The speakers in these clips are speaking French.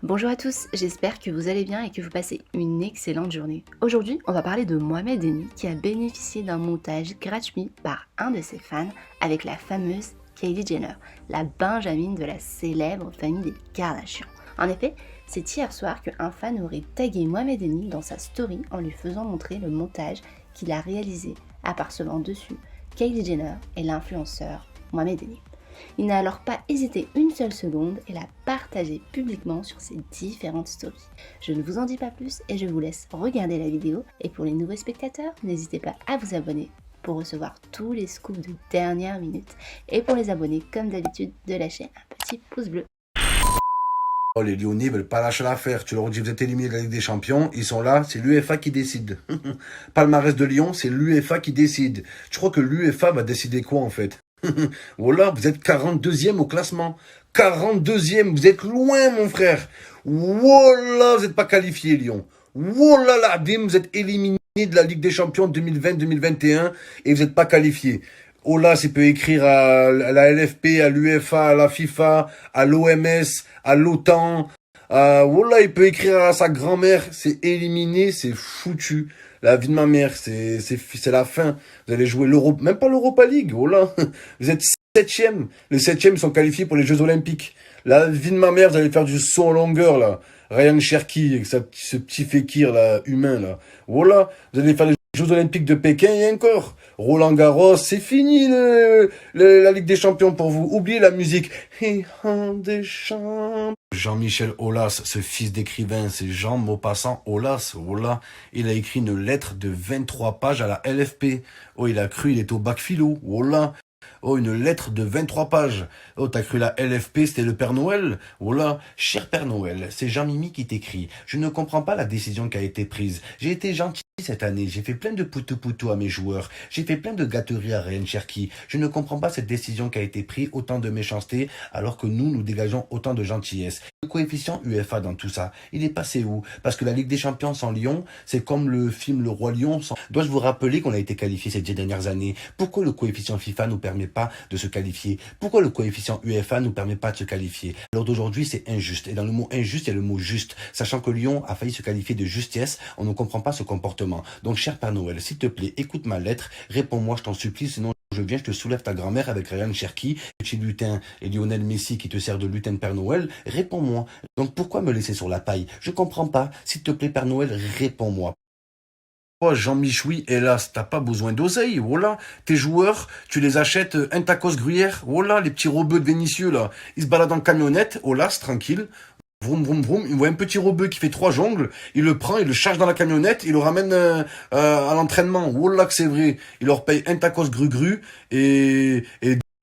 Bonjour à tous, j'espère que vous allez bien et que vous passez une excellente journée. Aujourd'hui, on va parler de Mohamed Eni qui a bénéficié d'un montage gratuit par un de ses fans avec la fameuse Kylie Jenner, la Benjamine de la célèbre famille des Kardashian. En effet, c'est hier soir qu'un fan aurait tagué Mohamed Eni dans sa story en lui faisant montrer le montage qu'il a réalisé, apercevant dessus Kylie Jenner et l'influenceur Mohamed Eni. Il n'a alors pas hésité une seule seconde et l'a partagé publiquement sur ses différentes stories. Je ne vous en dis pas plus et je vous laisse regarder la vidéo. Et pour les nouveaux spectateurs, n'hésitez pas à vous abonner pour recevoir tous les scoops de dernière minute. Et pour les abonnés, comme d'habitude, de lâcher un petit pouce bleu. Oh, les Lyonnais veulent pas lâcher l'affaire. Tu leur dis, vous êtes éliminés de la Ligue des Champions. Ils sont là, c'est l'UEFA qui décide. Palmarès de Lyon, c'est l'UEFA qui décide. Tu crois que l'UEFA va décider quoi, en fait? Voilà, vous êtes 42e au classement. 42e, vous êtes loin, mon frère. Voilà, vous n'êtes pas qualifié, Lyon. Voilà, la dim, vous êtes éliminé de la Ligue des Champions 2020-2021 et vous n'êtes pas qualifié. Olas, il peut écrire à la LFP, à l'UEFA, à la FIFA, à l'OMS, à l'OTAN. Voilà, il peut écrire à sa grand-mère. C'est éliminé, c'est foutu. La vie de ma mère, c'est la fin. Vous allez jouer l'Europe, même pas l'Europa League. Voilà, vous êtes septième. Les septièmes sont qualifiés pour les Jeux Olympiques. La vie de ma mère, vous allez faire du saut en longueur là. Ryan Cherki avec ce petit fékir là, humain là. Voilà, vous allez faire les Jeux Olympiques de Pékin et encore. Roland Garros, c'est fini la Ligue des Champions pour vous. Oubliez la musique. Et en des champs. Jean-Michel Aulas, ce fils d'écrivain, c'est Jean Maupassant Aulas. Voilà, il a écrit une lettre de 23 pages à la LFP. Oh, il a cru, il est au bac philo. Voilà. Oh, une lettre de 23 pages. Oh, t'as cru la LFP, c'était le Père Noël? Oh là, cher Père Noël, c'est Jean-Mimi qui t'écrit. Je ne comprends pas la décision qui a été prise. J'ai été gentil cette année, j'ai fait plein de poutou-poutou à mes joueurs. J'ai fait plein de gâteries à Ryan Cherki. Je ne comprends pas cette décision qui a été prise, autant de méchanceté, alors que nous dégageons autant de gentillesse. Le coefficient UEFA dans tout ça, il est passé où? Parce que la Ligue des Champions sans Lyon, c'est comme le film Le Roi Lion sans... Dois-je vous rappeler qu'on a été qualifié ces 10 dernières années? Pourquoi le coefficient FIFA nous permet pas de se qualifier? Pourquoi le coefficient UEFA nous permet pas de se qualifier? Alors d'aujourd'hui, c'est injuste. Et dans le mot injuste, il y a le mot juste. Sachant que Lyon a failli se qualifier de justesse, on ne comprend pas ce comportement. Donc, cher Père Noël, s'il te plaît, écoute ma lettre, réponds-moi, je t'en supplie, sinon je viens, je te soulève ta grand-mère avec Ryan Cherki, petit lutin et Lionel Messi qui te sert de lutin de Père Noël, réponds-moi. Donc pourquoi me laisser sur la paille? Je comprends pas. S'il te plaît, Père Noël, réponds-moi. Oh, Jean-Michoui, hélas, t'as pas besoin d'oseille, voilà. Tes joueurs, tu les achètes un tacos gruyère, voilà, les petits robeux de Vénitieux, là. Ils se baladent en camionnette, hélas, tranquille. Vroom, vroom, vroom. Il voit un petit robeux qui fait 3 jongles, il le prend, il le charge dans la camionnette, il le ramène à l'entraînement. Voilà que c'est vrai. Il leur paye un tacos gru-gru et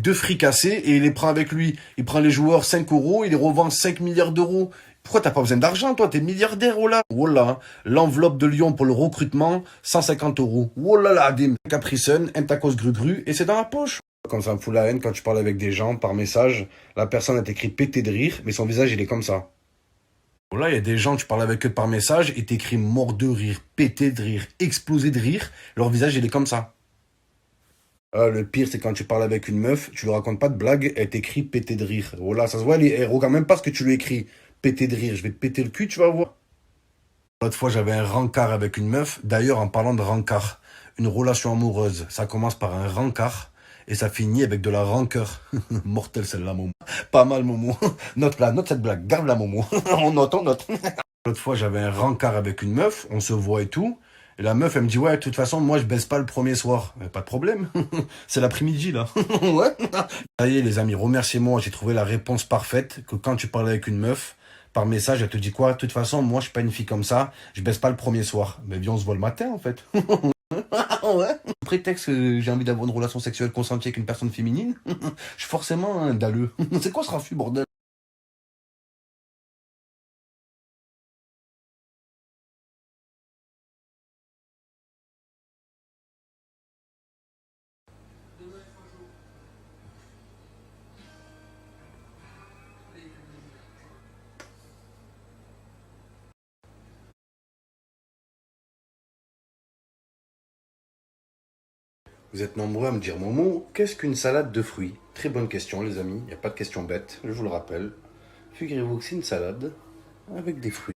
2 fricassés et il les prend avec lui. Il prend les joueurs 5 euros, il les revend 5 milliards d'euros. Pourquoi t'as pas besoin d'argent, toi? T'es milliardaire, voilà. Voilà. L'enveloppe de Lyon pour le recrutement, 150 euros. Voilà la dim. Capri Sun, un tacos gru-gru, et c'est dans la poche. Quand ça me fout la haine, quand tu parles avec des gens par message, la personne a écrit pété de rire, mais son visage, il est comme ça. Voilà, il y a des gens, tu parles avec eux par message, et t'écris mort de rire, pété de rire, explosé de rire, leur visage, il est comme ça. Le pire, c'est quand tu parles avec une meuf, tu lui racontes pas de blague, elle t'écrit pété de rire. Voilà, ça se voit, elle regarde même pas ce que tu lui écris. Pété de rire, je vais te péter le cul, tu vas voir. L'autre fois, j'avais un rencard avec une meuf. D'ailleurs, en parlant de rencard, une relation amoureuse, ça commence par un rencard et ça finit avec de la rancœur. Mortel celle-là, Momo. Pas mal, Momo. Note-la, note cette blague, garde-la, Momo. On note, on note. L'autre fois, j'avais un rencard avec une meuf, on se voit et tout. Et la meuf, elle me dit, ouais, de toute façon, moi, je baisse pas le premier soir. Pas de problème. C'est l'après-midi, là. Ouais. Ça y est, les amis, remerciez-moi. J'ai trouvé la réponse parfaite que quand tu parles avec une meuf, par message, elle te dit quoi? De toute façon, moi, je suis pas une fille comme ça. Je baisse pas le premier soir. Mais bien, on se voit le matin, en fait. Ouais. Prétexte que j'ai envie d'avoir une relation sexuelle consentie avec une personne féminine. Je suis forcément un dalleux. C'est quoi ce raffut, bordel? Vous êtes nombreux à me dire, Momo, qu'est-ce qu'une salade de fruits? Très bonne question, les amis. Il n'y a pas de question bête, je vous le rappelle. Figurez-vous que c'est une salade avec des fruits.